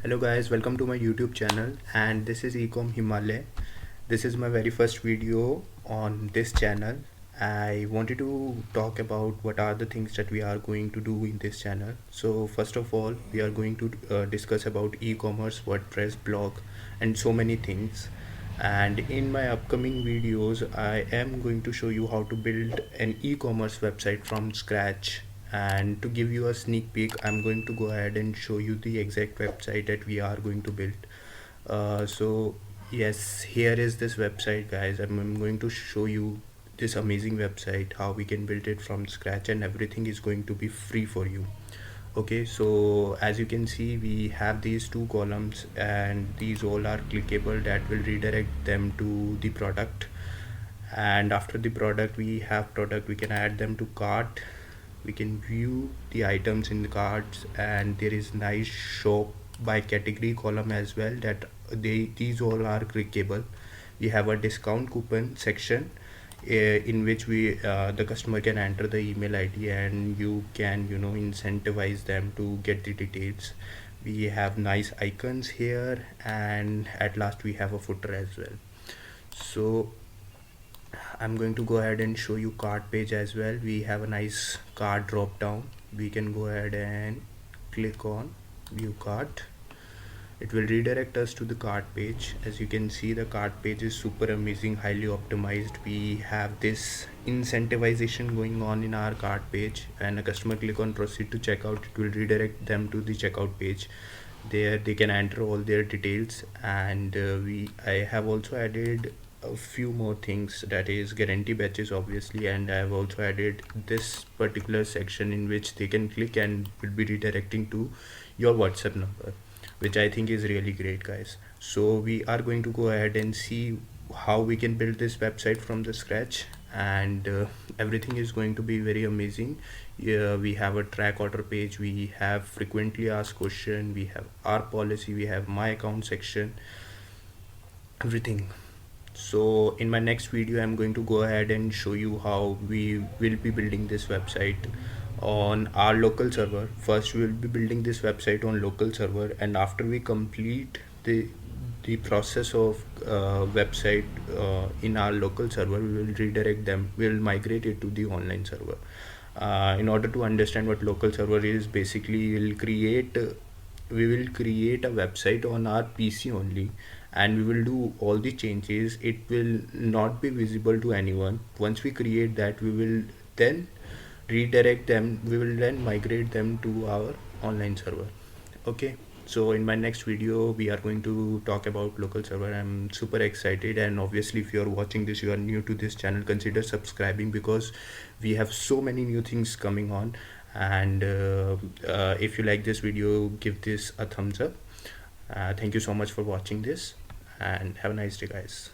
Hello guys, welcome to my YouTube channel, and this is Ecom Himalaya. This is my very first video on this channel. I wanted to talk about what are the things that we are going to do in this channel. So first of all, we are going to discuss about e-commerce, WordPress, blog, and so many things. And in my upcoming videos, I am going to show you how to build an e-commerce website from scratch. And to give you a sneak peek, I'm going to go ahead and show you the exact website that we are going to build. So yes, here is this website, guys. I'm going to show you this amazing website, how we can build it from scratch, and everything is going to be free for you. Okay, so as you can see, we have these two columns, and these all are clickable. That will redirect them to the product. And after the product, we have product. We can add them to cart. We can view the items in the carts, and there is nice shop by category column as well, that these all are clickable. We have a discount coupon section, in which the customer can enter the email ID, and you can incentivize them to get the details. We have nice icons here, and at last we have a footer as well. So I'm going to go ahead and show you cart page as well. We have a nice cart drop down. We can go ahead and click on view cart. It will redirect us to the cart page. As you can see, the cart page is super amazing, highly optimized. We have this incentivization going on in our cart page, and a customer click on proceed to checkout. It will redirect them to the checkout page. There they can enter all their details, and I have also added a few more things, that is guarantee batches obviously, and I have also added this particular section in which they can click and will be redirecting to your WhatsApp number, which I think is really great, guys. So we are going to go ahead and see how we can build this website from the scratch, and everything is going to be very amazing. We have a track order page, we have frequently asked question, we have our policy, we have my account section, everything. So in my next video, I'm going to go ahead and show you how we will be building this website on our local server. First, we will be building this website on local server, and after we complete the process of website in our local server, we will redirect them, we will migrate it to the online server. In order to understand what local server is, basically we will create a website on our PC only, and we will do all the changes. It will not be visible to anyone. Once we create that, we will then redirect them, we will then migrate them to our online server. Okay, so in my next video, we are going to talk about local server. I'm super excited, and obviously if you are watching this, you are new to this channel, consider subscribing, because we have so many new things coming on. And if you like this video, give this a thumbs up. Thank you so much for watching this, and have a nice day, guys.